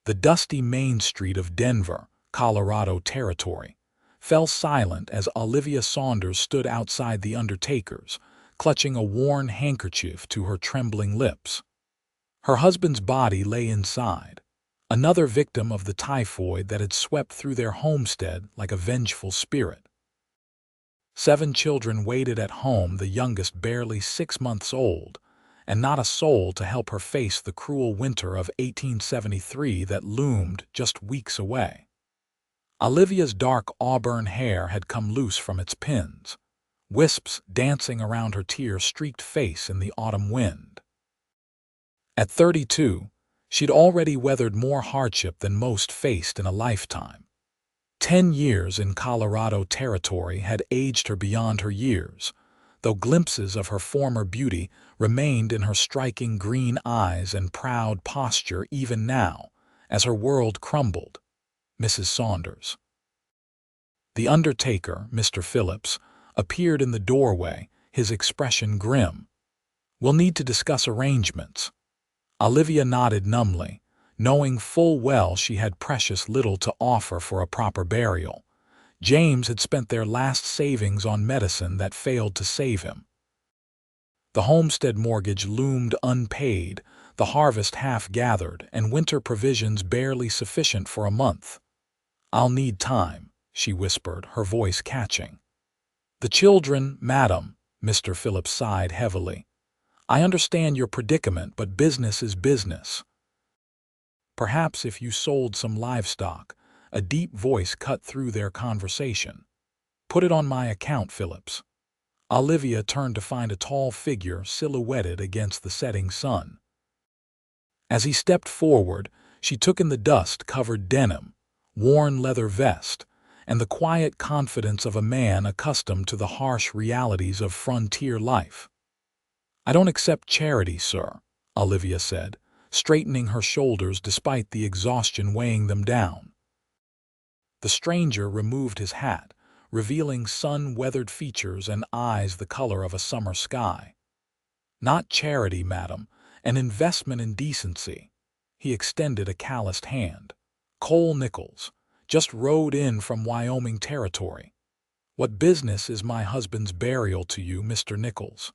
The dusty main street of Denver, Colorado Territory, fell silent as Olivia Saunders stood outside the undertaker's, clutching a worn handkerchief to her trembling lips. Her husband's body lay inside, another victim of the typhoid that had swept through their homestead like a vengeful spirit. 7 children waited at home, the youngest barely 6 months old, and not a soul to help her face the cruel winter of 1873 that loomed just weeks away. Olivia's dark auburn hair had come loose from its pins, wisps dancing around her tear-streaked face in the autumn wind. At 32, she'd already weathered more hardship than most faced in a lifetime. 10 years in Colorado Territory had aged her beyond her years, though glimpses of her former beauty remained in her striking green eyes and proud posture even now, as her world crumbled. Mrs. Saunders. The undertaker, Mr. Phillips, appeared in the doorway, his expression grim. "We'll need to discuss arrangements." Olivia nodded numbly, knowing full well she had precious little to offer for a proper burial. James had spent their last savings on medicine that failed to save him. The homestead mortgage loomed unpaid, the harvest half gathered, and winter provisions barely sufficient for a month. "I'll need time," she whispered, her voice catching. "The children, madam," Mr. Phillips sighed heavily. "I understand your predicament, but business is business." "Perhaps if you sold some livestock," a deep voice cut through their conversation. "Put it on my account, Phillips." Olivia turned to find a tall figure silhouetted against the setting sun. As he stepped forward, she took in the dust-covered denim, worn leather vest, and the quiet confidence of a man accustomed to the harsh realities of frontier life. "I don't accept charity, sir," Olivia said, straightening her shoulders despite the exhaustion weighing them down. The stranger removed his hat, revealing sun-weathered features and eyes the color of a summer sky. "Not charity, madam, an investment in decency." He extended a calloused hand. "Cole Nichols. Just rode in from Wyoming Territory." "What business is my husband's burial to you, Mr. Nichols?"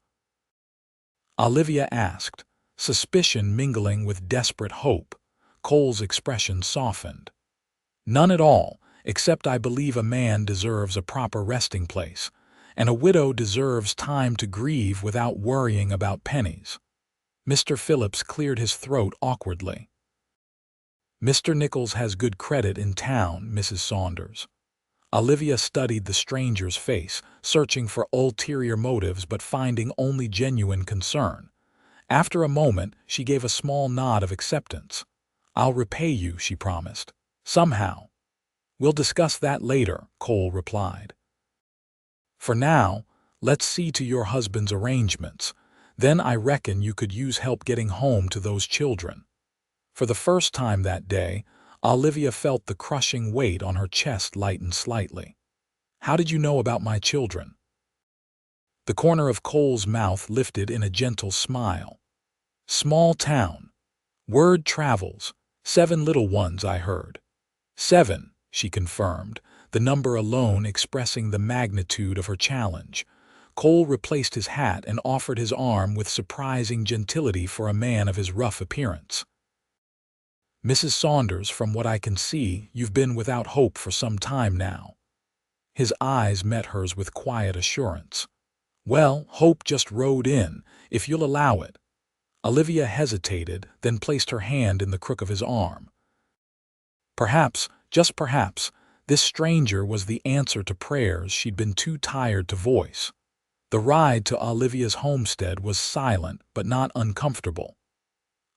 Olivia asked, suspicion mingling with desperate hope. Cole's expression softened. "None at all, except I believe a man deserves a proper resting place, and a widow deserves time to grieve without worrying about pennies." Mr. Phillips cleared his throat awkwardly. "Mr. Nichols has good credit in town, Mrs. Saunders." Olivia studied the stranger's face, searching for ulterior motives but finding only genuine concern. After a moment, she gave a small nod of acceptance. "I'll repay you," she promised. "Somehow." "We'll discuss that later," Cole replied. "For now, let's see to your husband's arrangements. Then I reckon you could use help getting home to those children." For the first time that day, Olivia felt the crushing weight on her chest lighten slightly. "How did you know about my children?" The corner of Cole's mouth lifted in a gentle smile. "Small town. Word travels. 7 little ones, I heard." "7," she confirmed, the number alone expressing the magnitude of her challenge. Cole replaced his hat and offered his arm with surprising gentility for a man of his rough appearance. "Mrs. Saunders, from what I can see, you've been without hope for some time now." His eyes met hers with quiet assurance. "Well, hope just rode in, if you'll allow it." Olivia hesitated, then placed her hand in the crook of his arm. Perhaps, just perhaps, this stranger was the answer to prayers she'd been too tired to voice. The ride to Olivia's homestead was silent but not uncomfortable.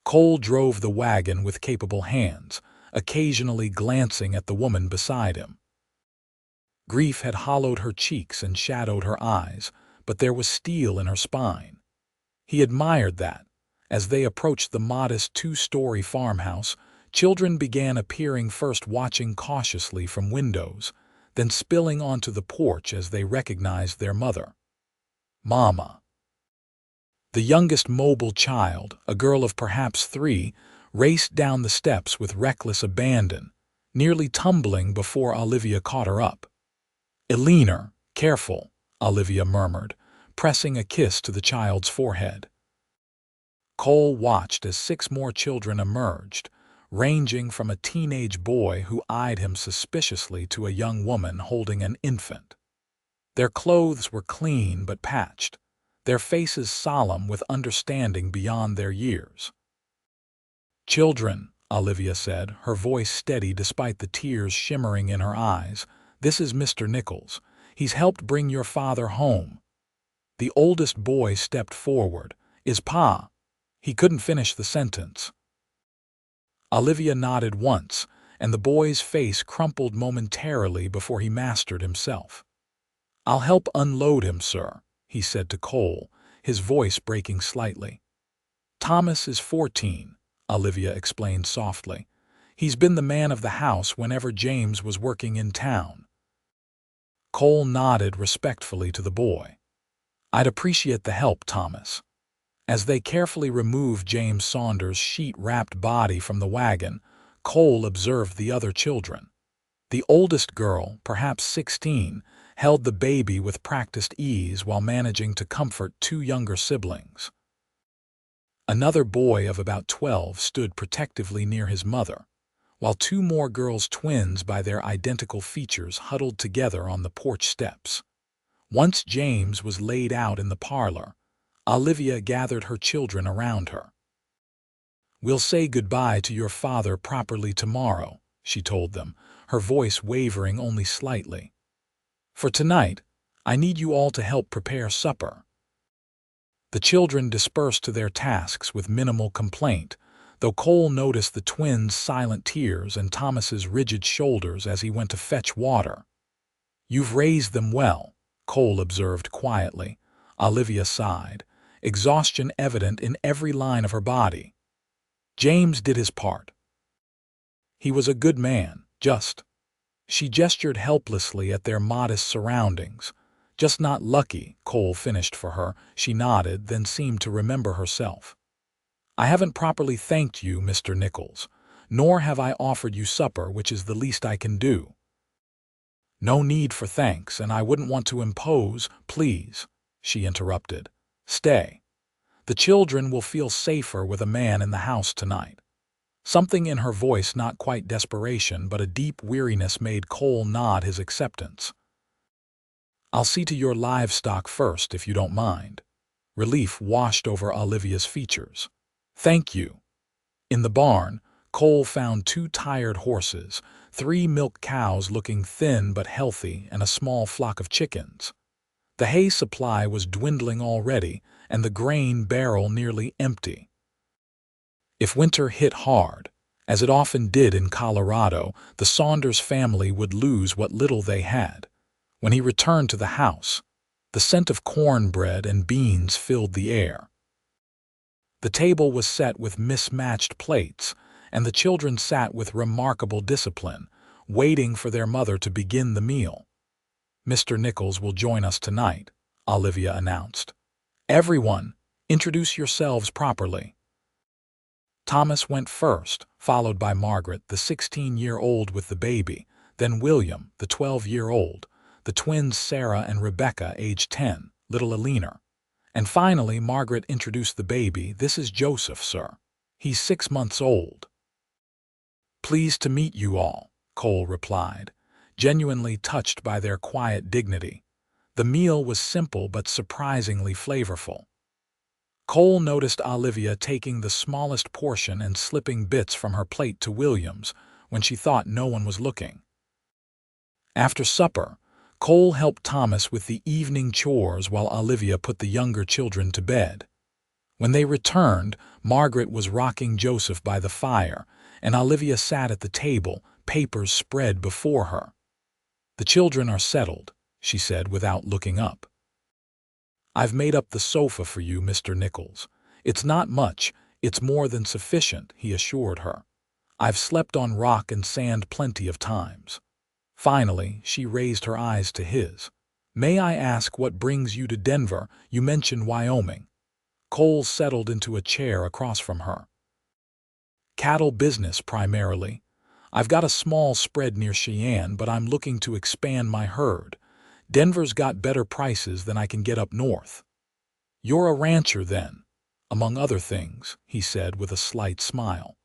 Cole drove the wagon with capable hands, occasionally glancing at the woman beside him. Grief had hollowed her cheeks and shadowed her eyes, but there was steel in her spine. He admired that. As they approached the modest 2-story farmhouse, children began appearing, first watching cautiously from windows, then spilling onto the porch as they recognized their mother. "Mama." The youngest mobile child, a girl of perhaps 3, raced down the steps with reckless abandon, nearly tumbling before Olivia caught her up. "Eleanor, careful," Olivia murmured, pressing a kiss to the child's forehead. Cole watched as 6 more children emerged, ranging from a teenage boy who eyed him suspiciously to a young woman holding an infant. Their clothes were clean but patched, their faces solemn with understanding beyond their years. "Children," Olivia said, her voice steady despite the tears shimmering in her eyes, "this is Mr. Nichols. He's helped bring your father home." The oldest boy stepped forward. "Is Pa?" He couldn't finish the sentence. Olivia nodded once, and the boy's face crumpled momentarily before he mastered himself. "I'll help unload him, sir," he said to Cole, his voice breaking slightly. "Thomas is 14, Olivia explained softly. "He's been the man of the house whenever James was working in town." Cole nodded respectfully to the boy. "I'd appreciate the help, Thomas." As they carefully removed James Saunders' sheet-wrapped body from the wagon, Cole observed the other children. The oldest girl, perhaps 16, held the baby with practiced ease while managing to comfort 2 younger siblings. Another boy of about 12 stood protectively near his mother, while 2 more girls, twins by their identical features, huddled together on the porch steps. Once James was laid out in the parlor, Olivia gathered her children around her. "We'll say goodbye to your father properly tomorrow," she told them, her voice wavering only slightly. "For tonight, I need you all to help prepare supper." The children dispersed to their tasks with minimal complaint, though Cole noticed the twins' silent tears and Thomas's rigid shoulders as he went to fetch water. "You've raised them well," Cole observed quietly. Olivia sighed, exhaustion evident in every line of her body. "James did his part. He was a good man, just—" She gestured helplessly at their modest surroundings. "Just not lucky," Cole finished for her. She nodded, then seemed to remember herself. "I haven't properly thanked you, Mr. Nichols, nor have I offered you supper, which is the least I can do." "No need for thanks, and I wouldn't want to impose, please," she interrupted. "Stay. The children will feel safer with a man in the house tonight." Something in her voice, not quite desperation, but a deep weariness, made Cole nod his acceptance. "I'll see to your livestock first, if you don't mind." Relief washed over Olivia's features. "Thank you." In the barn, Cole found 2 tired horses, 3 milk cows looking thin but healthy, and a small flock of chickens. The hay supply was dwindling already, and the grain barrel nearly empty. If winter hit hard, as it often did in Colorado, the Saunders family would lose what little they had. When he returned to the house, the scent of cornbread and beans filled the air. The table was set with mismatched plates, and the children sat with remarkable discipline, waiting for their mother to begin the meal. "Mr. Nichols will join us tonight," Olivia announced. "Everyone, introduce yourselves properly." Thomas went first, followed by Margaret, the 16-year-old with the baby, then William, the 12-year-old, the twins Sarah and Rebecca, aged 10, little Eleanor. And finally, Margaret introduced the baby. "This is Joseph, sir. He's 6 months old." "Pleased to meet you all," Cole replied, genuinely touched by their quiet dignity. The meal was simple but surprisingly flavorful. Cole noticed Olivia taking the smallest portion and slipping bits from her plate to William's when she thought no one was looking. After supper, Cole helped Thomas with the evening chores while Olivia put the younger children to bed. When they returned, Margaret was rocking Joseph by the fire, and Olivia sat at the table, papers spread before her. "The children are settled," she said without looking up. "I've made up the sofa for you, Mr. Nichols. It's not much, it's more than sufficient," he assured her. "I've slept on rock and sand plenty of times." Finally, she raised her eyes to his. "May I ask what brings you to Denver? You mentioned Wyoming." Cole settled into a chair across from her. Cattle business primarily. I've got a small spread near Cheyenne, but I'm looking to expand my herd. Denver's got better prices than I can get up north. You're a rancher then, among other things, he said with a slight smile.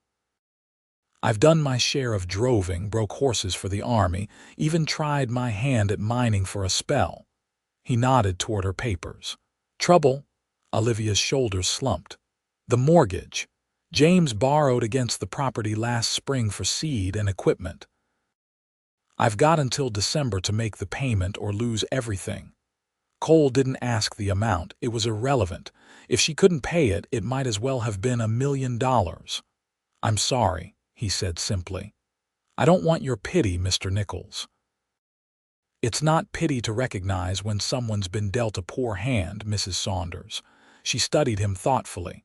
I've done my share of droving, broke horses for the army, even tried my hand at mining for a spell. He nodded toward her papers. Trouble? Olivia's shoulders slumped. The mortgage. James borrowed against the property last spring for seed and equipment. I've got until December to make the payment or lose everything. Cole didn't ask the amount. It was irrelevant. If she couldn't pay it, it might as well have been $1 million. I'm sorry, he said simply. I don't want your pity, Mr. Nichols. It's not pity to recognize when someone's been dealt a poor hand, Mrs. Saunders. She studied him thoughtfully.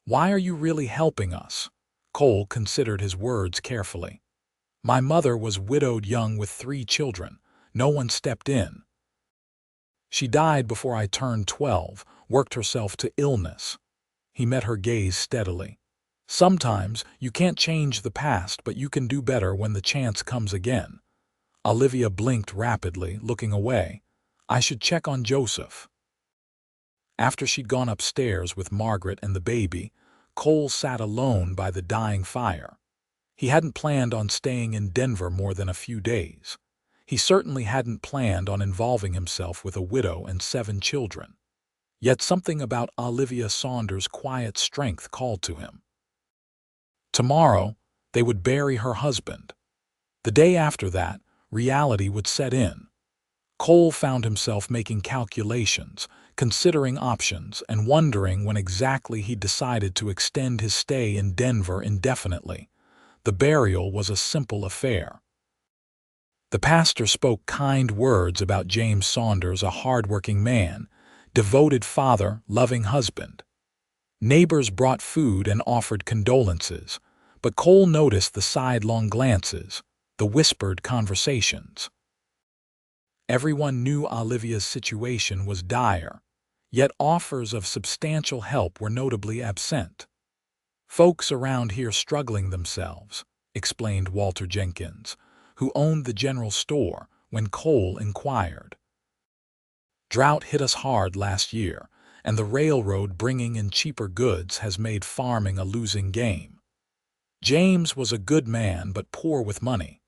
Why are you really helping us? Cole considered his words carefully. My mother was widowed young with 3 children. No one stepped in. She died before I turned 12, worked herself to illness. He met her gaze steadily. Sometimes you can't change the past, but you can do better when the chance comes again. Olivia blinked rapidly, looking away. I should check on Joseph. After she'd gone upstairs with Margaret and the baby, Cole sat alone by the dying fire. He hadn't planned on staying in Denver more than a few days. He certainly hadn't planned on involving himself with a widow and 7 children. Yet something about Olivia Saunders' quiet strength called to him. Tomorrow, they would bury her husband. The day after that, reality would set in. Cole found himself making calculations, considering options, and wondering when exactly he decided to extend his stay in Denver indefinitely. The burial was a simple affair. The pastor spoke kind words about James Saunders, a hard-working man, devoted father, loving husband. Neighbors brought food and offered condolences, but Cole noticed the sidelong glances, the whispered conversations. Everyone knew Olivia's situation was dire, yet offers of substantial help were notably absent. Folks around here struggling themselves, explained Walter Jenkins, who owned the general store, when Cole inquired. Drought hit us hard last year, and the railroad bringing in cheaper goods has made farming a losing game. James was a good man but poor with money,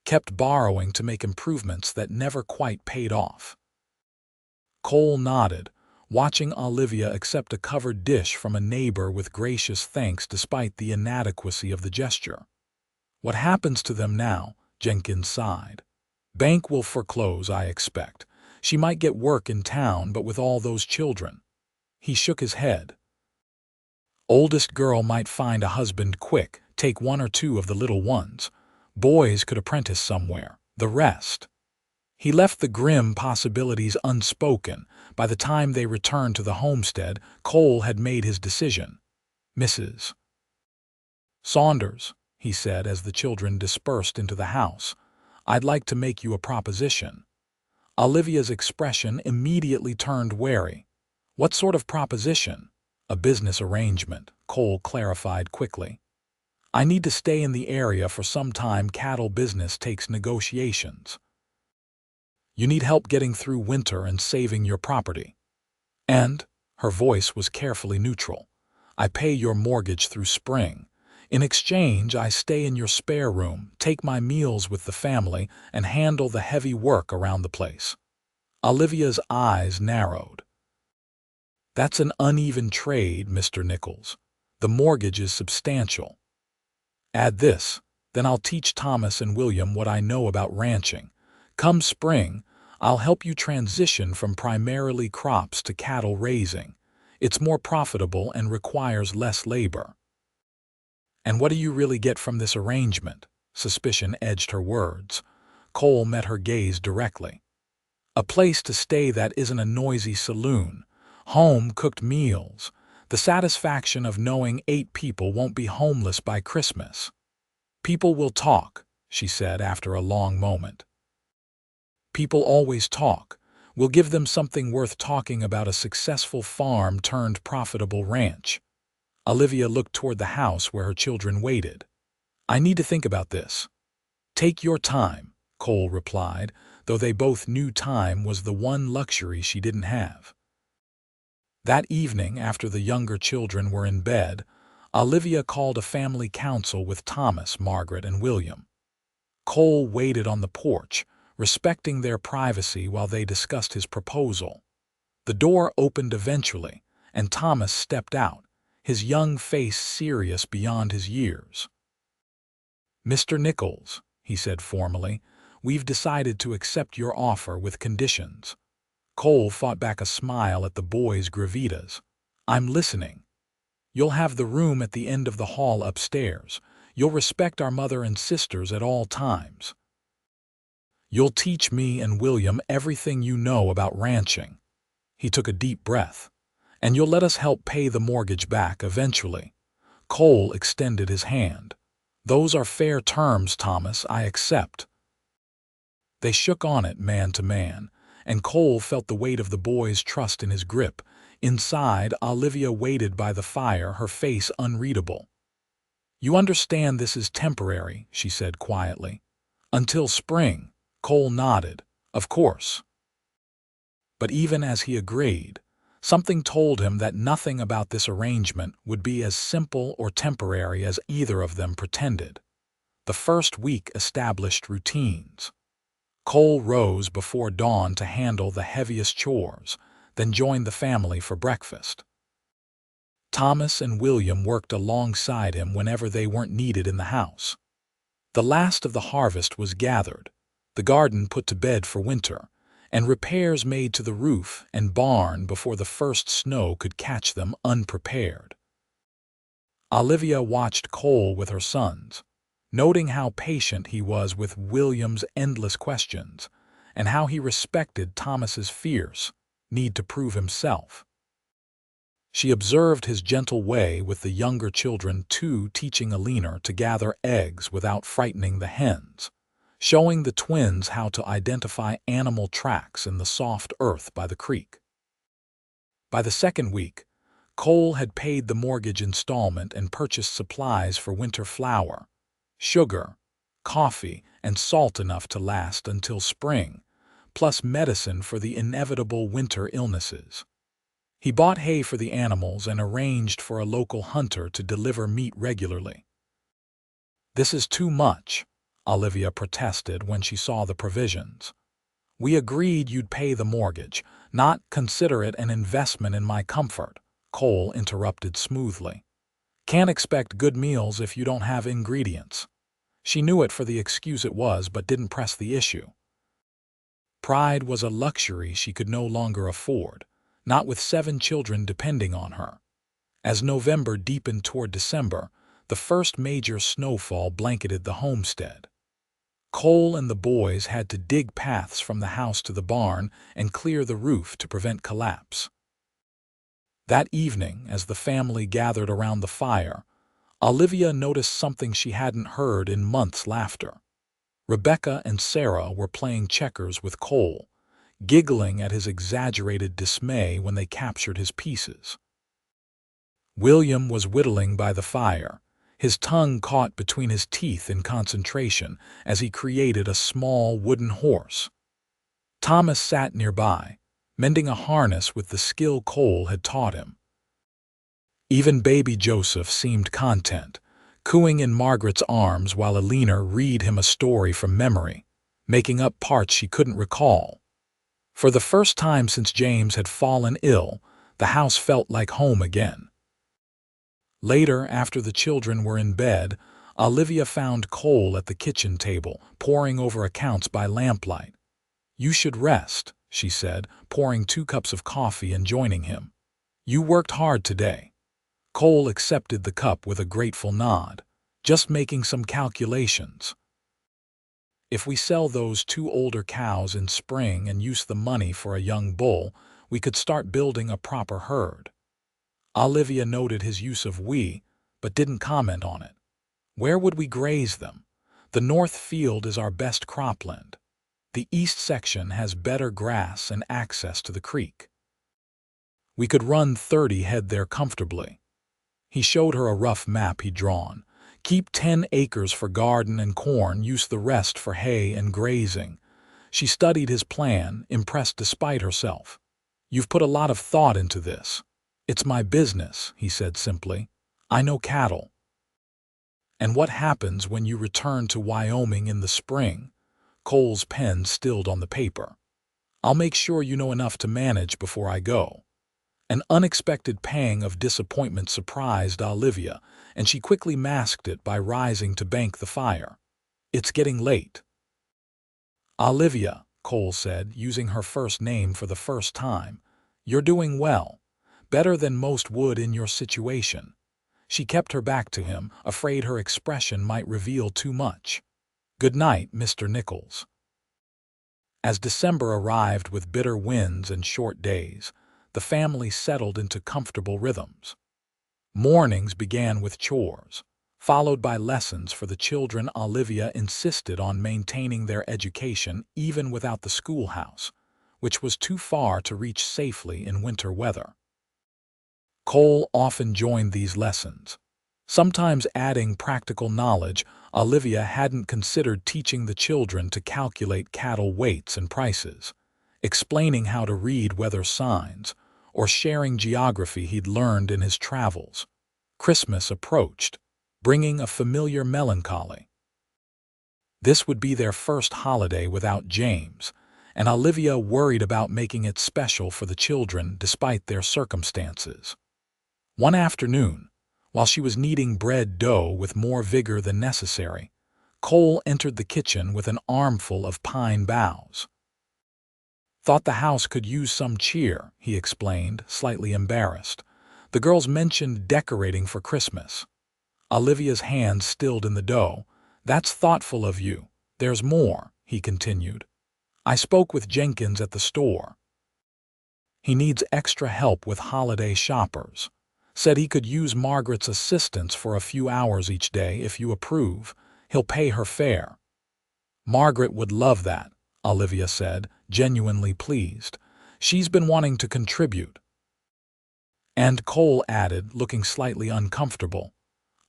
kept borrowing to make improvements that never quite paid off. Cole nodded, watching Olivia accept a covered dish from a neighbor with gracious thanks despite the inadequacy of the gesture. What happens to them now? Jenkins sighed. Bank will foreclose, I expect. She might get work in town, but with all those children. He shook his head. Oldest girl might find a husband quick, take 1 or 2 of the little ones. Boys could apprentice somewhere, the rest. He left the grim possibilities unspoken. By the time they returned to the homestead, Cole had made his decision. Mrs. Saunders, he said as the children dispersed into the house, I'd like to make you a proposition. Olivia's expression immediately turned wary. What sort of proposition? A business arrangement, Cole clarified quickly. I need to stay in the area for some time. Cattle business takes negotiations. You need help getting through winter and saving your property. And, her voice was carefully neutral, I pay your mortgage through spring. In exchange, I stay in your spare room, take my meals with the family, and handle the heavy work around the place. Olivia's eyes narrowed. That's an uneven trade, Mr. Nichols. The mortgage is substantial. Add this, then I'll teach Thomas and William what I know about ranching. Come spring, I'll help you transition from primarily crops to cattle raising. It's more profitable and requires less labor. And what do you really get from this arrangement? Suspicion edged her words. Cole met her gaze directly. A place to stay that isn't a noisy saloon. Home-cooked meals. The satisfaction of knowing 8 people won't be homeless by Christmas. People will talk, she said after a long moment. People always talk. We'll give them something worth talking about, a successful farm turned profitable ranch. Olivia looked toward the house where her children waited. "I need to think about this." "Take your time," Cole replied, though they both knew time was the one luxury she didn't have. That evening, after the younger children were in bed, Olivia called a family council with Thomas, Margaret, and William. Cole waited on the porch, respecting their privacy while they discussed his proposal. The door opened eventually, and Thomas stepped out, his young face serious beyond his years. "Mr. Nichols," he said formally, "we've decided to accept your offer with conditions." Cole fought back a smile at the boys' gravitas. "I'm listening." "You'll have the room at the end of the hall upstairs. You'll respect our mother and sisters at all times. You'll teach me and William everything you know about ranching." He took a deep breath. "And you'll let us help pay the mortgage back eventually." Cole extended his hand. "Those are fair terms, Thomas. I accept." They shook on it man to man, and Cole felt the weight of the boys' trust in his grip. Inside, Olivia waited by the fire, her face unreadable. "You understand this is temporary," she said quietly. "Until spring." Cole nodded. "Of course." But even as he agreed, something told him that nothing about this arrangement would be as simple or temporary as either of them pretended. The first week established routines. Cole rose before dawn to handle the heaviest chores, then joined the family for breakfast. Thomas and William worked alongside him whenever they weren't needed in the house. The last of the harvest was gathered, the garden put to bed for winter, and repairs made to the roof and barn before the first snow could catch them unprepared. Olivia watched Cole with her sons, noting how patient he was with William's endless questions, and how he respected Thomas's fierce need to prove himself. She observed his gentle way with the younger children too, teaching Alina to gather eggs without frightening the hens, showing the twins how to identify animal tracks in the soft earth by the creek. By the second week, Cole had paid the mortgage installment and purchased supplies for winter flour, sugar, coffee, and salt enough to last until spring, plus medicine for the inevitable winter illnesses. He bought hay for the animals and arranged for a local hunter to deliver meat regularly. "This is too much," Olivia protested when she saw the provisions. "We agreed you'd pay the mortgage, not consider it an investment in my comfort," Cole interrupted smoothly. "Can't expect good meals if you don't have ingredients." She knew it for the excuse it was, but didn't press the issue. Pride was a luxury she could no longer afford, not with 7 children depending on her. As November deepened toward December, the first major snowfall blanketed the homestead. Cole and the boys had to dig paths from the house to the barn and clear the roof to prevent collapse. That evening, as the family gathered around the fire, Olivia noticed something she hadn't heard in months: laughter. Rebecca and Sarah were playing checkers with Cole, giggling at his exaggerated dismay when they captured his pieces. William was whittling by the fire, his tongue caught between his teeth in concentration as he created a small wooden horse. Thomas sat nearby, mending a harness with the skill Cole had taught him. Even baby Joseph seemed content, cooing in Margaret's arms while Alina read him a story from memory, making up parts she couldn't recall. For the first time since James had fallen ill, the house felt like home again. Later, after the children were in bed, Olivia found Cole at the kitchen table, poring over accounts by lamplight. "You should rest," she said, pouring 2 cups of coffee and joining him. "You worked hard today." Cole accepted the cup with a grateful nod. "Just making some calculations. If we sell those 2 older cows in spring and use the money for a young bull, we could start building a proper herd." Olivia noted his use of "we," but didn't comment on it. "Where would we graze them? The north field is our best cropland. The east section has better grass and access to the creek. We could run 30 head there comfortably." He showed her a rough map he'd drawn. Keep 10 acres for garden and corn, use the rest for hay and grazing. She studied his plan, impressed despite herself. You've put a lot of thought into this. It's my business, he said simply. I know cattle. And what happens when you return to Wyoming in the spring? Cole's pen stilled on the paper. I'll make sure you know enough to manage before I go. An unexpected pang of disappointment surprised Olivia, and she quickly masked it by rising to bank the fire. It's getting late. Olivia, Cole said, using her first name for the first time. You're doing well. Better than most would in your situation. She kept her back to him, afraid her expression might reveal too much. Good night, Mr. Nichols. As December arrived with bitter winds and short days, the family settled into comfortable rhythms. Mornings began with chores, followed by lessons for the children. Olivia insisted on maintaining their education even without the schoolhouse, which was too far to reach safely in winter weather. Cole often joined these lessons, sometimes adding practical knowledge. Olivia hadn't considered teaching the children to calculate cattle weights and prices, explaining how to read weather signs, or sharing geography he'd learned in his travels. Christmas approached, bringing a familiar melancholy. This would be their first holiday without James, and Olivia worried about making it special for the children despite their circumstances. One afternoon, while she was kneading bread dough with more vigor than necessary, Cole entered the kitchen with an armful of pine boughs. Thought the house could use some cheer, he explained, slightly embarrassed. The girls mentioned decorating for Christmas. Olivia's hands stilled in the dough. That's thoughtful of you. There's more, he continued. I spoke with Jenkins at the store. He needs extra help with holiday shoppers. Said he could use Margaret's assistance for a few hours each day if you approve. He'll pay her fair. Margaret would love that, Olivia said, genuinely pleased. She's been wanting to contribute. And Cole added, looking slightly uncomfortable,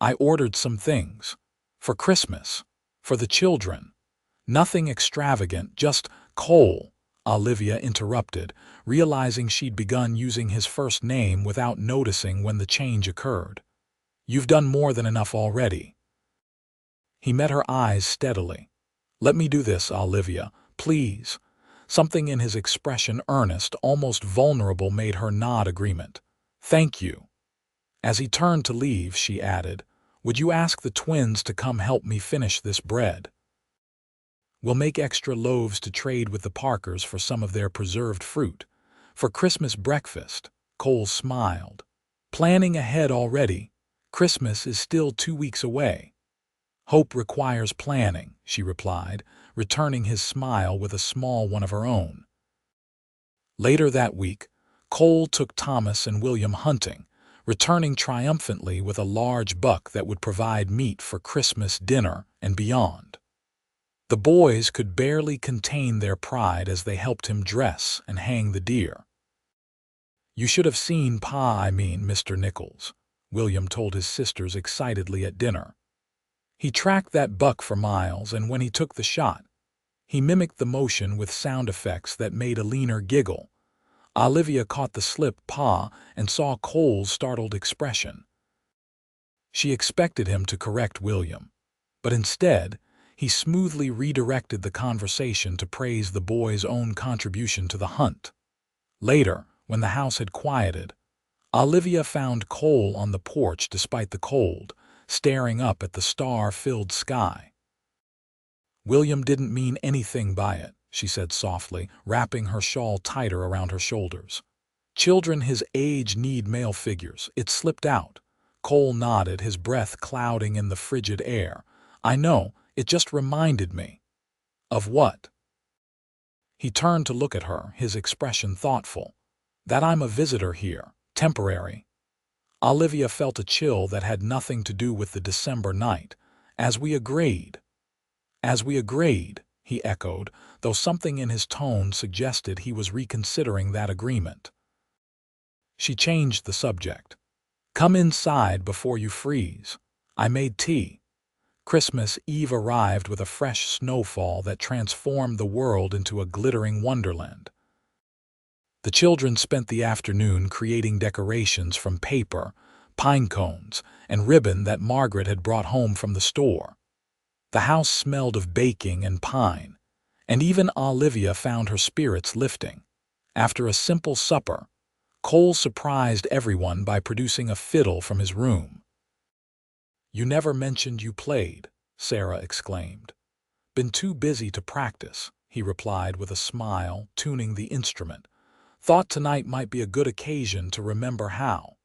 I ordered some things. For Christmas. For the children. Nothing extravagant, just Cole, Olivia interrupted, realizing she'd begun using his first name without noticing when the change occurred. You've done more than enough already. He met her eyes steadily. Let me do this, Olivia, please. Something in his expression, earnest, almost vulnerable, made her nod agreement. Thank you. As he turned to leave, she added, Would you ask the twins to come help me finish this bread? We'll make extra loaves to trade with the Parkers for some of their preserved fruit. For Christmas breakfast, Cole smiled. Planning ahead already. Christmas is still 2 weeks away. Hope requires planning, she replied, returning his smile with a small one of her own. Later that week, Cole took Thomas and William hunting, returning triumphantly with a large buck that would provide meat for Christmas dinner and beyond. The boys could barely contain their pride as they helped him dress and hang the deer. You should have seen Mr. Nichols, William told his sisters excitedly at dinner. He tracked that buck for miles, and when he took the shot, he mimicked the motion with sound effects that made a leaner giggle. Olivia caught the slip and saw Cole's startled expression. She expected him to correct William, but instead, he smoothly redirected the conversation to praise the boys' own contribution to the hunt. Later, when the house had quieted, Olivia found Cole on the porch despite the cold, staring up at the star-filled sky. William didn't mean anything by it, she said softly, wrapping her shawl tighter around her shoulders. Children his age need male figures. It slipped out. Cole nodded, his breath clouding in the frigid air. I know. It just reminded me. Of what? He turned to look at her, his expression thoughtful. That I'm a visitor here, temporary. Olivia felt a chill that had nothing to do with the December night. As we agreed. As we agreed, he echoed, though something in his tone suggested he was reconsidering that agreement. She changed the subject. Come inside before you freeze. I made tea. Christmas Eve arrived with a fresh snowfall that transformed the world into a glittering wonderland. The children spent the afternoon creating decorations from paper, pine cones, and ribbon that Margaret had brought home from the store. The house smelled of baking and pine, and even Olivia found her spirits lifting. After a simple supper, Cole surprised everyone by producing a fiddle from his room. "You never mentioned you played," Sarah exclaimed. "Been too busy to practice," he replied with a smile, tuning the instrument. "Thought tonight might be a good occasion to remember how."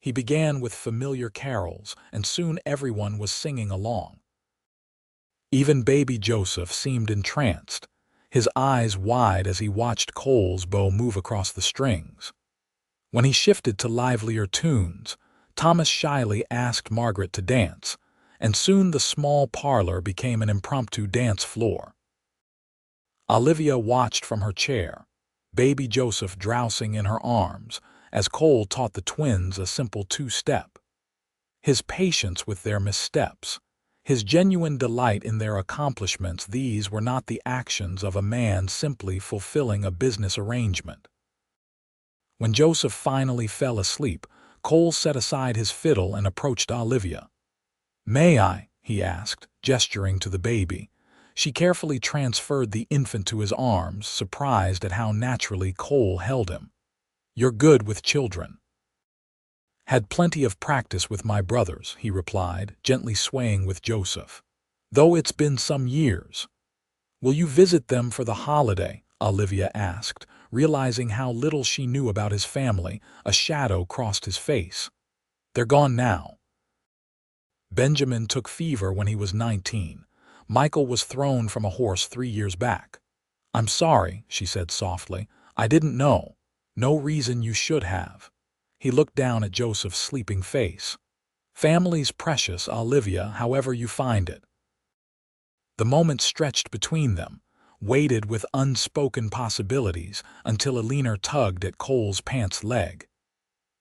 He began with familiar carols, and soon everyone was singing along. Even baby Joseph seemed entranced, his eyes wide as he watched Cole's bow move across the strings. When he shifted to livelier tunes, Thomas shyly asked Margaret to dance, and soon the small parlor became an impromptu dance floor. Olivia watched from her chair, baby Joseph drowsing in her arms, as Cole taught the twins a simple two-step. His patience with their missteps, his genuine delight in their accomplishments, these were not the actions of a man simply fulfilling a business arrangement. When Joseph finally fell asleep, Cole set aside his fiddle and approached Olivia. "May I?" he asked, gesturing to the baby. She carefully transferred the infant to his arms, surprised at how naturally Cole held him. "You're good with children." "Had plenty of practice with my brothers," he replied, gently swaying with Joseph. "Though it's been some years." "Will you visit them for the holiday?" Olivia asked, realizing how little she knew about his family. A shadow crossed his face. "They're gone now. Benjamin took fever when he was 19. Michael was thrown from a horse 3 years back." "I'm sorry," she said softly. "I didn't know. No reason you should have." He looked down at Joseph's sleeping face. "Family's precious, Olivia, however you find it." The moment stretched between them, weighted with unspoken possibilities, until Alina tugged at Cole's pants leg.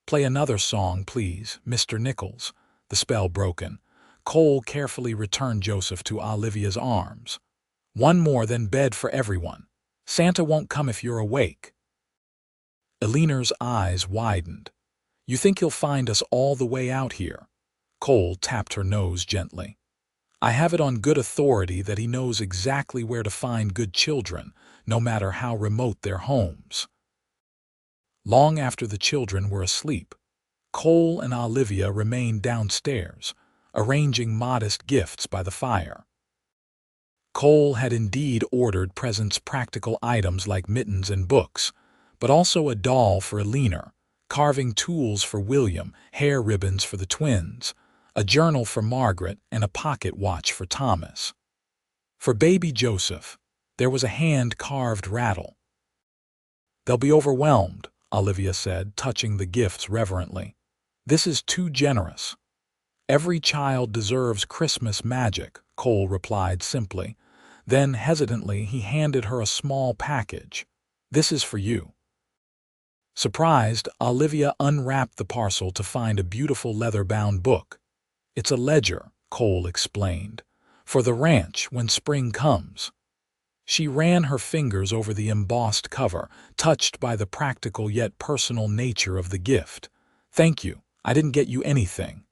"Play another song, please, Mr. Nichols." The spell broken, Cole carefully returned Joseph to Olivia's arms. "One more, then bed for everyone. Santa won't come if you're awake." Alina's eyes widened. "You think he'll find us all the way out here?" Cole tapped her nose gently. "I have it on good authority that he knows exactly where to find good children, no matter how remote their homes." Long after the children were asleep, Cole and Olivia remained downstairs, arranging modest gifts by the fire. Cole had indeed ordered presents, practical items like mittens and books, but also a doll for Alina, carving tools for William, hair ribbons for the twins, a journal for Margaret, and a pocket watch for Thomas. For baby Joseph, there was a hand-carved rattle. "They'll be overwhelmed," Olivia said, touching the gifts reverently. "This is too generous." "Every child deserves Christmas magic," Cole replied simply. Then, hesitantly, he handed her a small package. "This is for you." Surprised, Olivia unwrapped the parcel to find a beautiful leather-bound book. "It's a ledger," Cole explained, "for the ranch when spring comes." She ran her fingers over the embossed cover, touched by the practical yet personal nature of the gift. "Thank you. I didn't get you anything."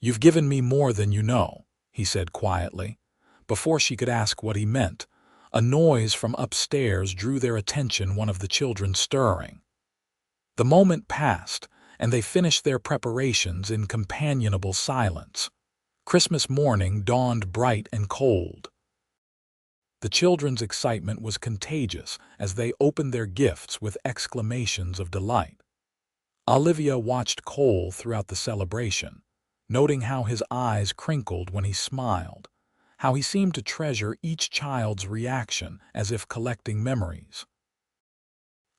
"You've given me more than you know," he said quietly. Before she could ask what he meant, a noise from upstairs drew their attention, one of the children stirring. The moment passed, and they finished their preparations in companionable silence. Christmas morning dawned bright and cold. The children's excitement was contagious as they opened their gifts with exclamations of delight. Olivia watched Cole throughout the celebration, noting how his eyes crinkled when he smiled, how he seemed to treasure each child's reaction as if collecting memories.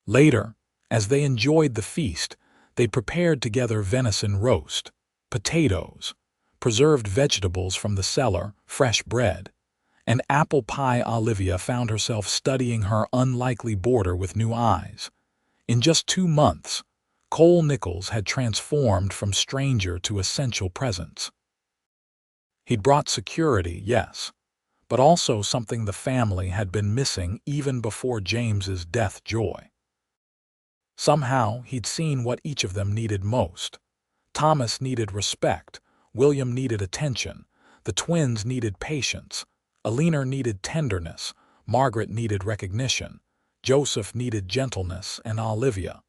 Later, as they enjoyed the feast, they prepared together venison roast, potatoes, preserved vegetables from the cellar, fresh bread, and apple pie. Olivia found herself studying her unlikely border with new eyes. In just 2 months, Cole Nichols had transformed from stranger to essential presence. He'd brought security, yes, but also something the family had been missing even before James's death: joy. Somehow, he'd seen what each of them needed most. Thomas needed respect, William needed attention, the twins needed patience, Alina needed tenderness, Margaret needed recognition, Joseph needed gentleness, and Olivia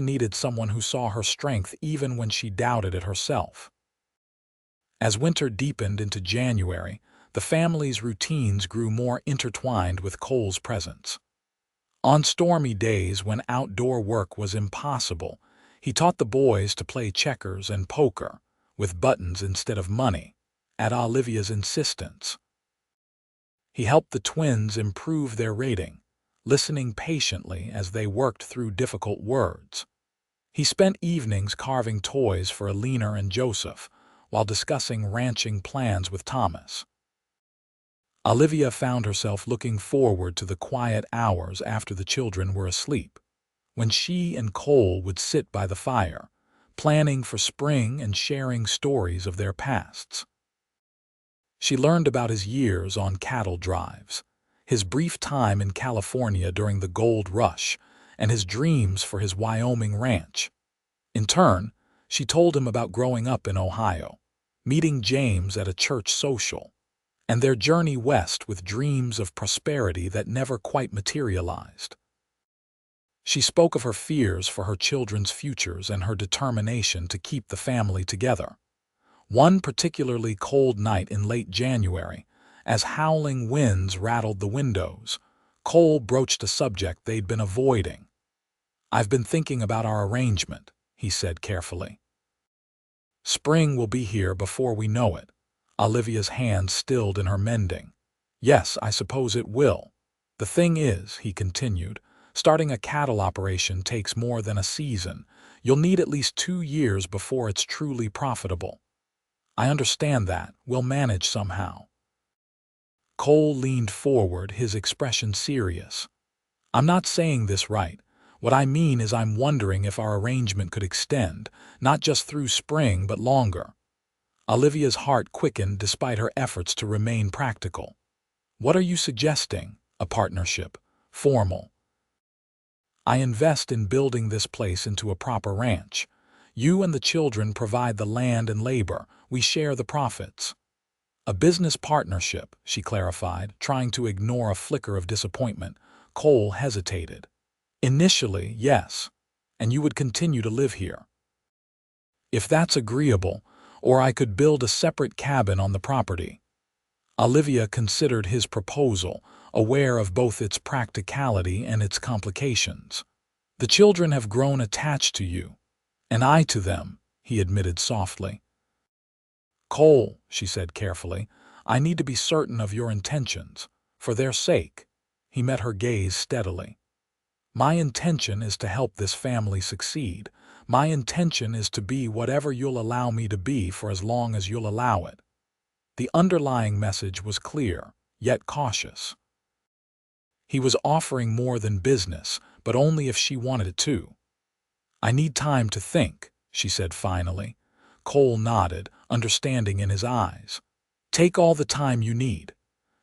needed someone who saw her strength even when she doubted it herself. As winter deepened into January, the family's routines grew more intertwined with Cole's presence. On stormy days when outdoor work was impossible, he taught the boys to play checkers and poker, with buttons instead of money, at Olivia's insistence. He helped the twins improve their rating, listening patiently as they worked through difficult words. He spent evenings carving toys for Alina and Joseph, while discussing ranching plans with Thomas. Olivia found herself looking forward to the quiet hours after the children were asleep, when she and Cole would sit by the fire, planning for spring and sharing stories of their pasts. She learned about his years on cattle drives, his brief time in California during the gold rush, and his dreams for his Wyoming ranch. In turn, she told him about growing up in Ohio, meeting James at a church social, and their journey west with dreams of prosperity that never quite materialized. She spoke of her fears for her children's futures and her determination to keep the family together. One particularly cold night in late January, as howling winds rattled the windows, Cole broached a subject they'd been avoiding. "I've been thinking about our arrangement," he said carefully. "Spring will be here before we know it." Olivia's hand stilled in her mending. "Yes, I suppose it will. The thing is," he continued, "starting a cattle operation takes more than a season. You'll need at least 2 years before it's truly profitable." "I understand that. We'll manage somehow." Cole leaned forward, his expression serious. "I'm not saying this right. What I mean is I'm wondering if our arrangement could extend, not just through spring but longer." Olivia's heart quickened despite her efforts to remain practical. "What are you suggesting? A partnership? Formal?" "I invest in building this place into a proper ranch. You and the children provide the land and labor. We share the profits." "A business partnership," she clarified, trying to ignore a flicker of disappointment. Cole hesitated. "Initially, yes. And you would continue to live here." "If that's agreeable, or I could build a separate cabin on the property." Olivia considered his proposal, aware of both its practicality and its complications. "The children have grown attached to you, and I to them," he admitted softly. "Cole," she said carefully, "I need to be certain of your intentions, for their sake." He met her gaze steadily. "My intention is to help this family succeed. My intention is to be whatever you'll allow me to be for as long as you'll allow it." The underlying message was clear, yet cautious. He was offering more than business, but only if she wanted it too. "I need time to think," she said finally. Cole nodded, understanding in his eyes. "Take all the time you need."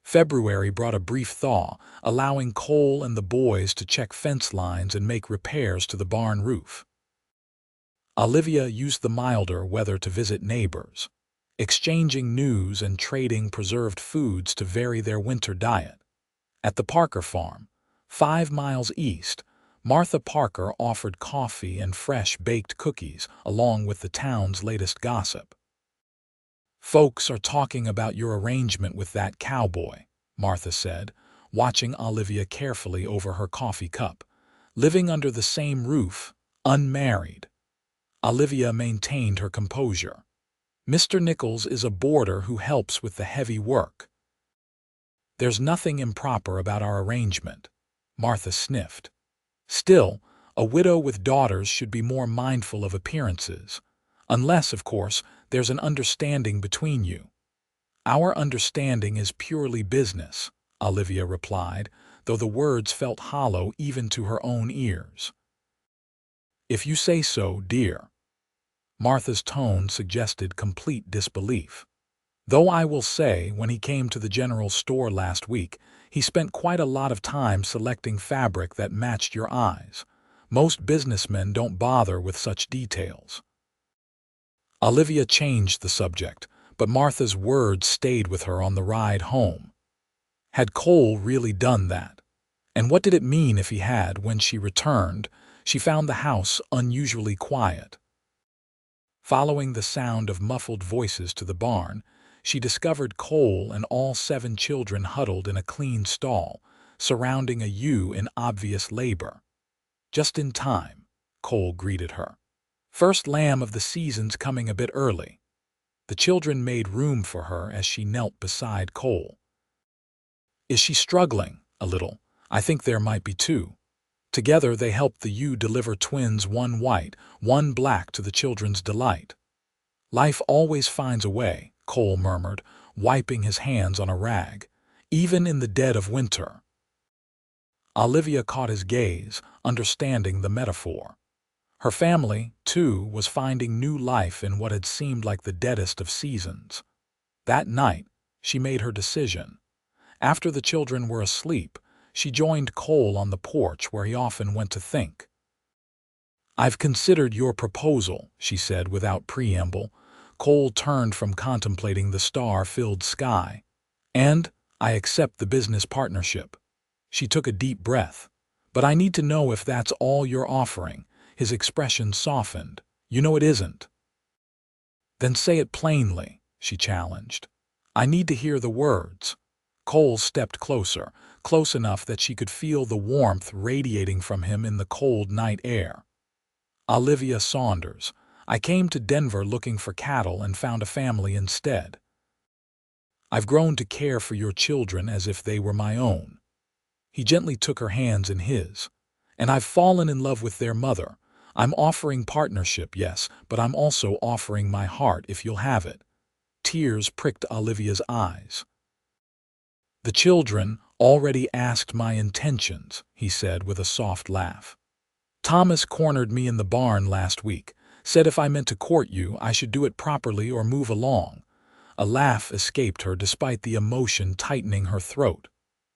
February brought a brief thaw, allowing Cole and the boys to check fence lines and make repairs to the barn roof. Olivia used the milder weather to visit neighbors, exchanging news and trading preserved foods to vary their winter diet. At the Parker farm, 5 miles east, Martha Parker offered coffee and fresh baked cookies along with the town's latest gossip. "Folks are talking about your arrangement with that cowboy," Martha said, watching Olivia carefully over her coffee cup. "Living under the same roof, unmarried." Olivia maintained her composure. "Mr. Nichols is a boarder who helps with the heavy work." "There's nothing improper about our arrangement," Martha sniffed. "Still, a widow with daughters should be more mindful of appearances. Unless, of course, there's an understanding between you." "Our understanding is purely business," Olivia replied, though the words felt hollow even to her own ears. If you say so, dear. Martha's tone suggested complete disbelief. Though I will say, when he came to the general store last week, he spent quite a lot of time selecting fabric that matched your eyes. Most businessmen don't bother with such details. Olivia changed the subject, but Martha's words stayed with her on the ride home. Had Cole really done that? And what did it mean if he had? When she returned, she found the house unusually quiet. Following the sound of muffled voices to the barn, she discovered Cole and all 7 children huddled in a clean stall, surrounding a ewe in obvious labor. Just in time, Cole greeted her. First lamb of the season's coming a bit early. The children made room for her as she knelt beside Cole. Is she struggling? A little. I think there might be 2. Together they helped the ewe deliver twins, one white, one black, to the children's delight. Life always finds a way, Cole murmured, wiping his hands on a rag, even in the dead of winter. Olivia caught his gaze, understanding the metaphor. Her family, too, was finding new life in what had seemed like the deadest of seasons. That night, she made her decision. After the children were asleep, she joined Cole on the porch where he often went to think. "I've considered your proposal," she said without preamble. Cole turned from contemplating the star-filled sky. "And I accept the business partnership." She took a deep breath. "But I need to know if that's all you're offering." His expression softened. "You know it isn't." "Then say it plainly," she challenged. "I need to hear the words." Cole stepped closer, close enough that she could feel the warmth radiating from him in the cold night air. "Olivia Saunders. I came to Denver looking for cattle and found a family instead. I've grown to care for your children as if they were my own." He gently took her hands in his. "And I've fallen in love with their mother. I'm offering partnership, yes, but I'm also offering my heart if you'll have it." Tears pricked Olivia's eyes. "The children already asked my intentions," he said with a soft laugh. "Thomas cornered me in the barn last week, said if I meant to court you, I should do it properly or move along." A laugh escaped her despite the emotion tightening her throat.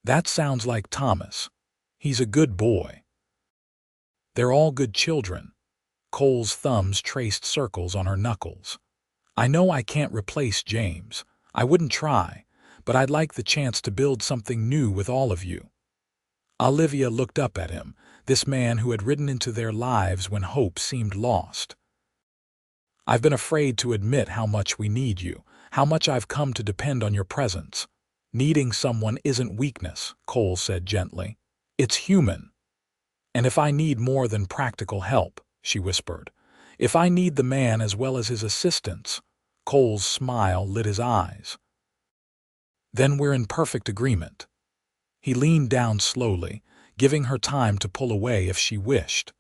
"That sounds like Thomas. He's a good boy." "They're all good children." Cole's thumbs traced circles on her knuckles. "I know I can't replace James. I wouldn't try, but I'd like the chance to build something new with all of you." Olivia looked up at him, this man who had ridden into their lives when hope seemed lost. "I've been afraid to admit how much we need you, how much I've come to depend on your presence." "Needing someone isn't weakness," Cole said gently. "It's human." "And if I need more than practical help," she whispered, "if I need the man as well as his assistance." Cole's smile lit his eyes. "Then we're in perfect agreement." He leaned down slowly, giving her time to pull away if she wished.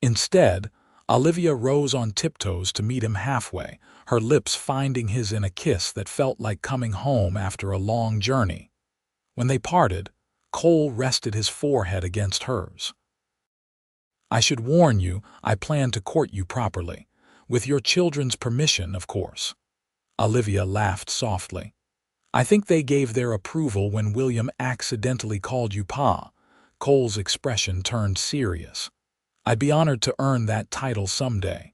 Instead, Olivia rose on tiptoes to meet him halfway, her lips finding his in a kiss that felt like coming home after a long journey. When they parted, Cole rested his forehead against hers. "I should warn you, I plan to court you properly. With your children's permission, of course." Olivia laughed softly. "I think they gave their approval when William accidentally called you Pa." Cole's expression turned serious. "I'd be honored to earn that title someday.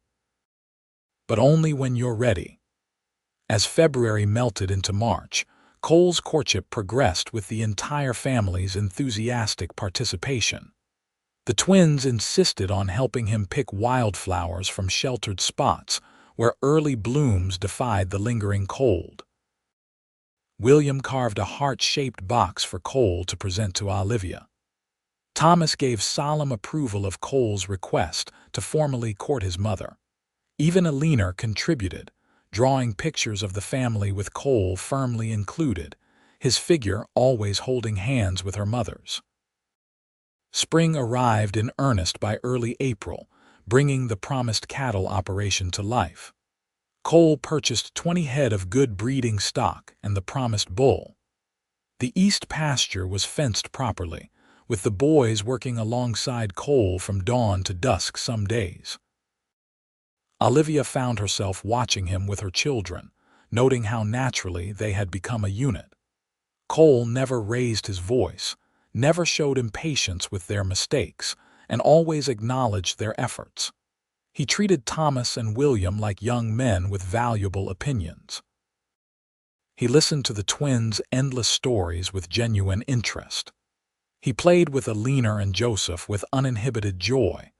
But only when you're ready." As February melted into March, Cole's courtship progressed with the entire family's enthusiastic participation. The twins insisted on helping him pick wildflowers from sheltered spots where early blooms defied the lingering cold. William carved a heart-shaped box for Cole to present to Olivia. Thomas gave solemn approval of Cole's request to formally court his mother. Even Alina contributed, drawing pictures of the family with Cole firmly included, his figure always holding hands with her mother's. Spring arrived in earnest by early April, bringing the promised cattle operation to life. Cole purchased 20 head of good breeding stock and the promised bull. The east pasture was fenced properly, with the boys working alongside Cole from dawn to dusk some days. Olivia found herself watching him with her children, noting how naturally they had become a unit. Cole never raised his voice, never showed impatience with their mistakes, and always acknowledged their efforts. He treated Thomas and William like young men with valuable opinions. He listened to the twins' endless stories with genuine interest. He played with Alina and Joseph with uninhibited joy,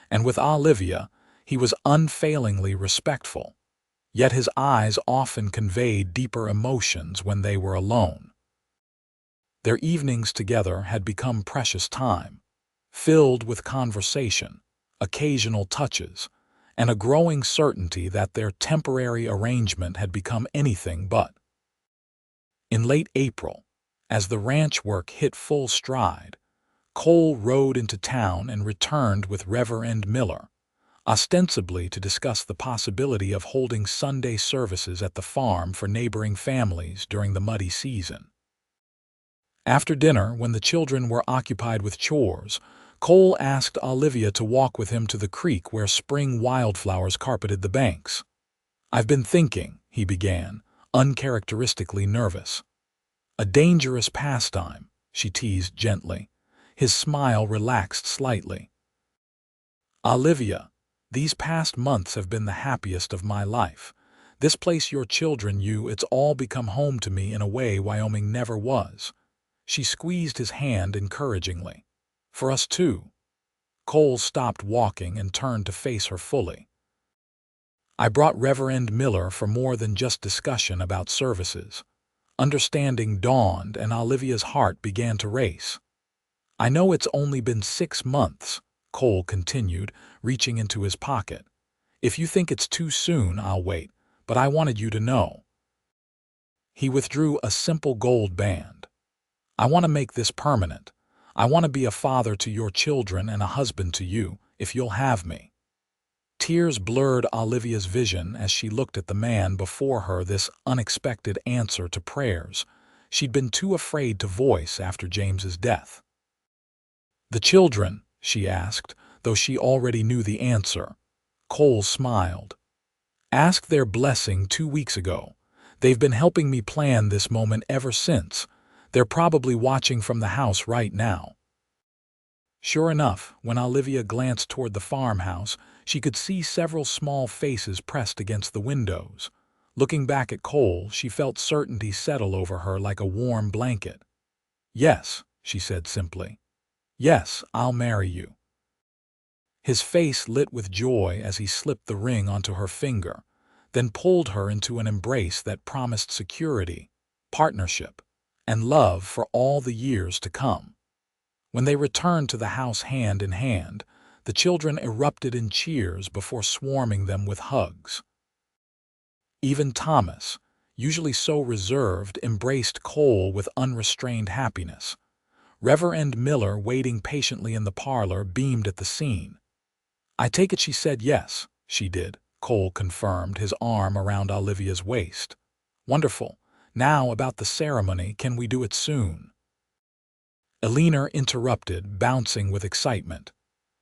and with Olivia, he was unfailingly respectful. Yet his eyes often conveyed deeper emotions when they were alone. Their evenings together had become precious time, filled with conversation, occasional touches, and a growing certainty that their temporary arrangement had become anything but. In late April, as the ranch work hit full stride, Cole rode into town and returned with Reverend Miller, ostensibly to discuss the possibility of holding Sunday services at the farm for neighboring families during the muddy season. After dinner, when the children were occupied with chores, Cole asked Olivia to walk with him to the creek where spring wildflowers carpeted the banks. "I've been thinking," he began, uncharacteristically nervous. "A dangerous pastime," she teased gently. His smile relaxed slightly. "Olivia, these past months have been the happiest of my life. This place, your children, it's all become home to me in a way Wyoming never was." She squeezed his hand encouragingly. "For us too." Cole stopped walking and turned to face her fully. "I brought Reverend Miller for more than just discussion about services." Understanding dawned, and Olivia's heart began to race. "I know it's only been 6 months," Cole continued, reaching into his pocket. "If you think it's too soon, I'll wait, but I wanted you to know." He withdrew a simple gold band. "I want to make this permanent. I want to be a father to your children and a husband to you, if you'll have me." Tears blurred Olivia's vision as she looked at the man before her, this unexpected answer to prayers she'd been too afraid to voice after James's death. "The children?" she asked, though she already knew the answer. Cole smiled. "Asked their blessing 2 weeks ago. They've been helping me plan this moment ever since. They're probably watching from the house right now." Sure enough, when Olivia glanced toward the farmhouse, she could see several small faces pressed against the windows. Looking back at Cole, she felt certainty settle over her like a warm blanket. "Yes," she said simply. "Yes, I'll marry you." His face lit with joy as he slipped the ring onto her finger, then pulled her into an embrace that promised security, partnership, and love for all the years to come. When they returned to the house hand in hand, the children erupted in cheers before swarming them with hugs. Even Thomas, usually so reserved, embraced Cole with unrestrained happiness. Reverend Miller, waiting patiently in the parlor, beamed at the scene. "I take it she said yes." "She did," Cole confirmed, his arm around Olivia's waist. "Wonderful. Now about the ceremony, can we do it soon?" Alina interrupted, bouncing with excitement.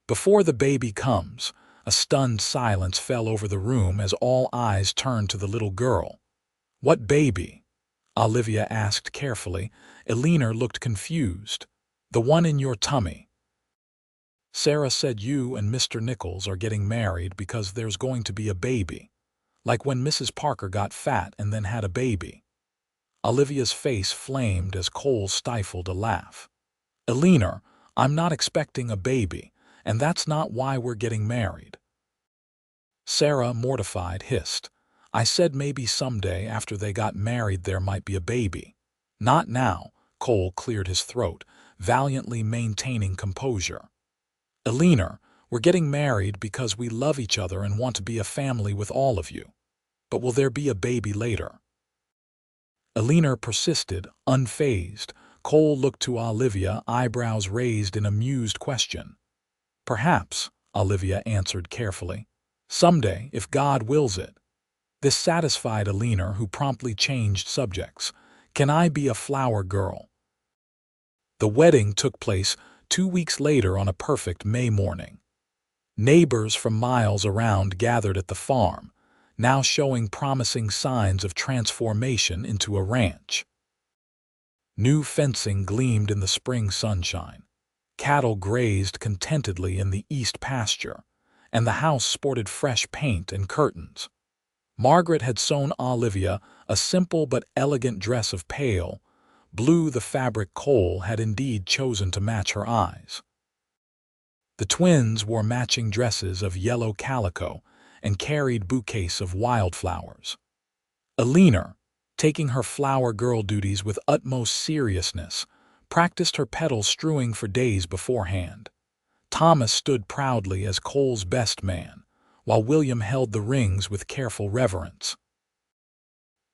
"Before the baby comes." A stunned silence fell over the room as all eyes turned to the little girl. "What baby?" Olivia asked carefully. Alina looked confused. "The one in your tummy." "Sarah said you and Mr. Nichols are getting married because there's going to be a baby. Like when Mrs. Parker got fat and then had a baby." Olivia's face flamed as Cole stifled a laugh. "Alina, I'm not expecting a baby, and that's not why we're getting married." Sarah, mortified, hissed. "I said maybe someday after they got married there might be a baby. Not now." Cole cleared his throat, valiantly maintaining composure. "Alina, we're getting married because we love each other and want to be a family with all of you. But will there be a baby later?" Alina persisted, unfazed. Cole looked to Olivia, eyebrows raised in amused question. "Perhaps," Olivia answered carefully. "Someday, if God wills it." This satisfied Alina, who promptly changed subjects. "Can I be a flower girl?" The wedding took place 2 weeks later on a perfect May morning. Neighbors from miles around gathered at the farm, now showing promising signs of transformation into a ranch. New fencing gleamed in the spring sunshine. Cattle grazed contentedly in the east pasture, and the house sported fresh paint and curtains. Margaret had sewn Olivia a simple but elegant dress of pale blue. The fabric Cole had indeed chosen to match her eyes. The twins wore matching dresses of yellow calico and carried bouquets of wildflowers. Eleanor, taking her flower girl duties with utmost seriousness, practiced her petals strewing for days beforehand. Thomas stood proudly as Cole's best man, while William held the rings with careful reverence.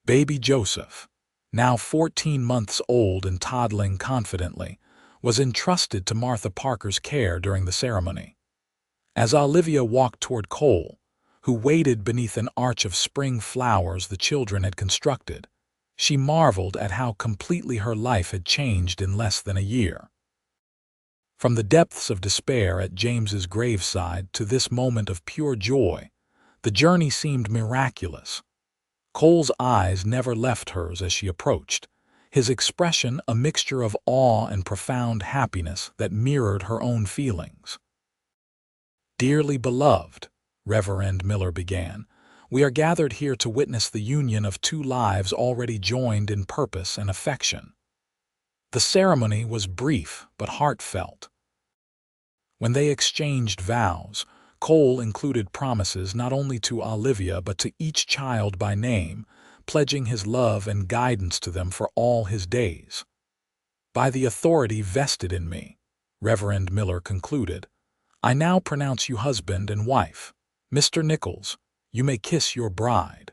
Baby Joseph, now 14 months old and toddling confidently, was entrusted to Martha Parker's care during the ceremony. As Olivia walked toward Cole, who waited beneath an arch of spring flowers the children had constructed, she marveled at how completely her life had changed in less than a year. From the depths of despair at James's graveside to this moment of pure joy, the journey seemed miraculous. Cole's eyes never left hers as she approached, his expression a mixture of awe and profound happiness that mirrored her own feelings. "Dearly beloved," Reverend Miller began, "we are gathered here to witness the union of two lives already joined in purpose and affection." The ceremony was brief but heartfelt. When they exchanged vows, Cole included promises not only to Olivia but to each child by name, pledging his love and guidance to them for all his days. "By the authority vested in me," Reverend Miller concluded, "I now pronounce you husband and wife. Mr. Nichols, you may kiss your bride."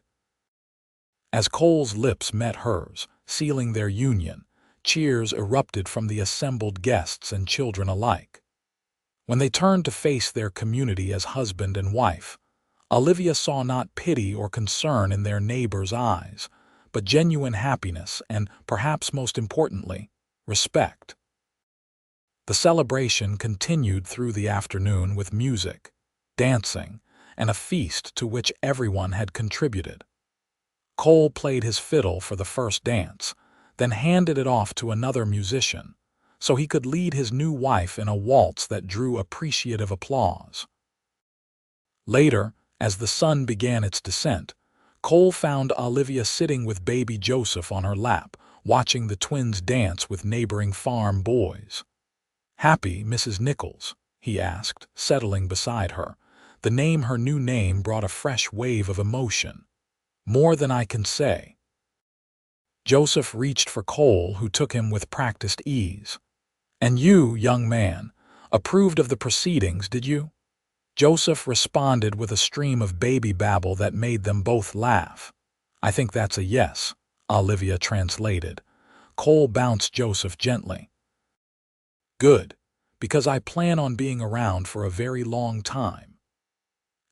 As Cole's lips met hers, sealing their union, cheers erupted from the assembled guests and children alike. When they turned to face their community as husband and wife, Olivia saw not pity or concern in their neighbor's eyes, but genuine happiness and, perhaps most importantly, respect. The celebration continued through the afternoon with music, dancing, and a feast to which everyone had contributed. Cole played his fiddle for the first dance, then handed it off to another musician, so he could lead his new wife in a waltz that drew appreciative applause. Later, as the sun began its descent, Cole found Olivia sitting with baby Joseph on her lap, watching the twins dance with neighboring farm boys. "Happy, Mrs. Nichols?" he asked, settling beside her. The name, her new name, brought a fresh wave of emotion. "More than I can say." Joseph reached for Cole, who took him with practiced ease. "And you, young man, approved of the proceedings, did you?" Joseph responded with a stream of baby babble that made them both laugh. "I think that's a yes," Olivia translated. Cole bounced Joseph gently. "Good, because I plan on being around for a very long time."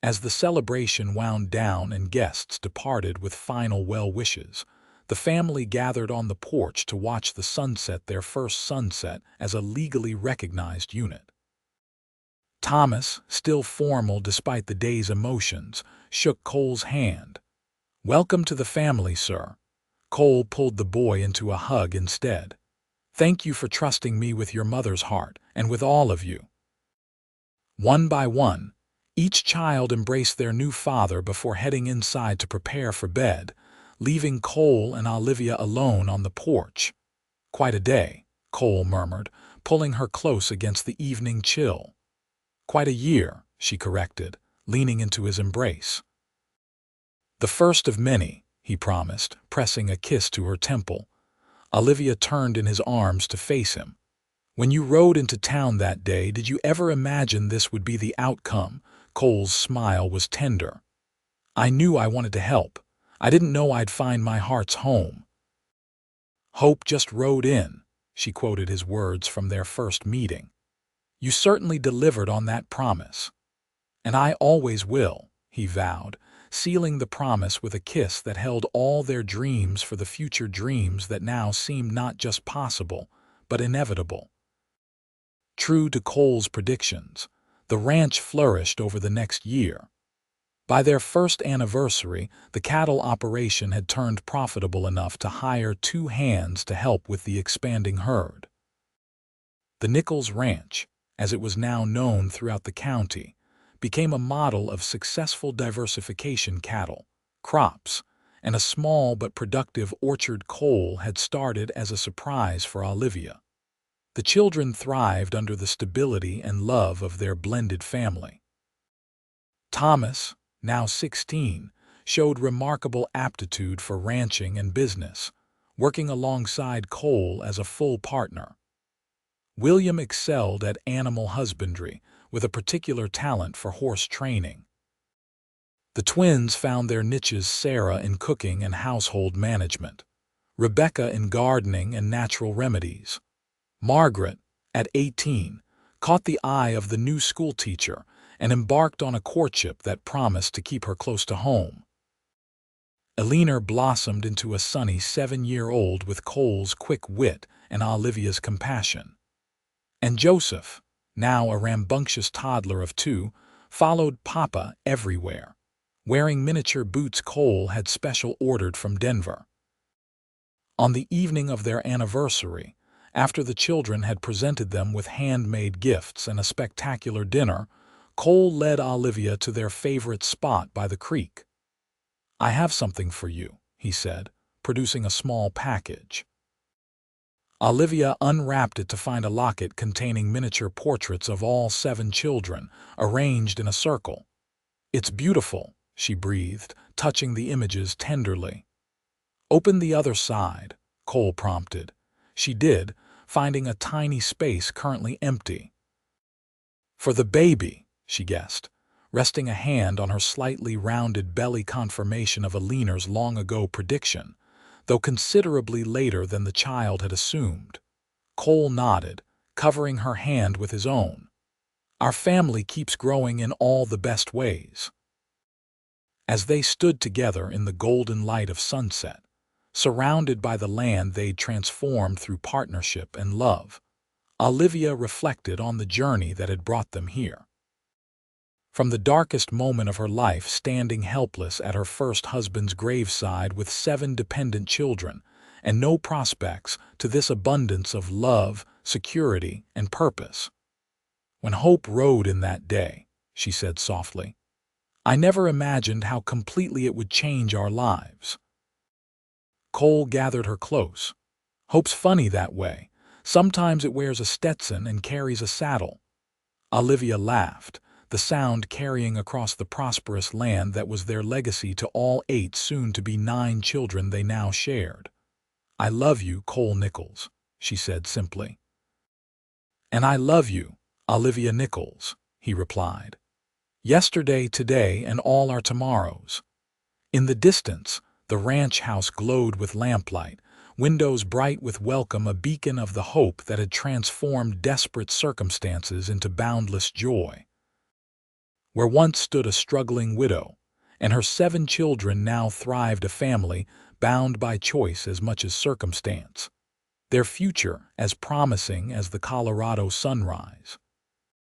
As the celebration wound down and guests departed with final well wishes, the family gathered on the porch to watch the sunset, their first sunset as a legally recognized unit. Thomas, still formal despite the day's emotions, shook Cole's hand. "Welcome to the family, sir." Cole pulled the boy into a hug instead. "Thank you for trusting me with your mother's heart, and with all of you." One by one, each child embraced their new father before heading inside to prepare for bed, leaving Cole and Olivia alone on the porch. "Quite a day," Cole murmured, pulling her close against the evening chill. "Quite a year," she corrected, leaning into his embrace. "The first of many," he promised, pressing a kiss to her temple. Olivia turned in his arms to face him. "When you rode into town that day, did you ever imagine this would be the outcome?" Cole's smile was tender. "I knew I wanted to help. I didn't know I'd find my heart's home." "Hope just rode in," she quoted his words from their first meeting. "You certainly delivered on that promise." "And I always will," he vowed, sealing the promise with a kiss that held all their dreams for the future, dreams that now seemed not just possible, but inevitable. True to Cole's predictions, The ranch flourished over the next year. By their first anniversary, the cattle operation had turned profitable enough to hire 2 hands to help with the expanding herd. The Nichols Ranch, as it was now known throughout the county, became a model of successful diversification. Cattle, crops, and a small but productive orchard. Cole had started as a surprise for Olivia. The children thrived under the stability and love of their blended family. Thomas, now 16, showed remarkable aptitude for ranching and business, working alongside Cole as a full partner. William excelled at animal husbandry, with a particular talent for horse training. The twins found their niches: Sarah in cooking and household management, Rebecca in gardening and natural remedies. Margaret, at 18, caught the eye of the new schoolteacher and embarked on a courtship that promised to keep her close to home. Eleanor blossomed into a sunny 7-year-old with Cole's quick wit and Olivia's compassion. And Joseph, now a rambunctious toddler of 2, followed Papa everywhere, wearing miniature boots Cole had special ordered from Denver. On the evening of their anniversary, after the children had presented them with handmade gifts and a spectacular dinner, Cole led Olivia to their favorite spot by the creek. "I have something for you," he said, producing a small package. Olivia unwrapped it to find a locket containing miniature portraits of all 7 children, arranged in a circle. "It's beautiful," she breathed, touching the images tenderly. "Open the other side," Cole prompted. She did, finding a tiny space currently empty. "For the baby," she guessed, resting a hand on her slightly rounded belly, confirmation of Eleanor's long-ago prediction, though considerably later than the child had assumed. Cole nodded, covering her hand with his own. "Our family keeps growing in all the best ways." As they stood together in the golden light of sunset, surrounded by the land they'd transformed through partnership and love, Olivia reflected on the journey that had brought them here. From the darkest moment of her life, standing helpless at her first husband's graveside with 7 dependent children and no prospects, to this abundance of love, security, and purpose. "When hope rode in that day," she said softly, "I never imagined how completely it would change our lives." Cole gathered her close. "Hope's funny that way. Sometimes it wears a Stetson and carries a saddle." Olivia laughed, the sound carrying across the prosperous land that was their legacy to all 8 soon-to-be 9 children they now shared. "I love you, Cole Nichols," she said simply. "And I love you, Olivia Nichols," he replied. "Yesterday, today, and all our tomorrows." In the distance, the ranch house glowed with lamplight, windows bright with welcome, a beacon of the hope that had transformed desperate circumstances into boundless joy. Where once stood a struggling widow, and her 7 children, now thrived a family bound by choice as much as circumstance, their future as promising as the Colorado sunrise.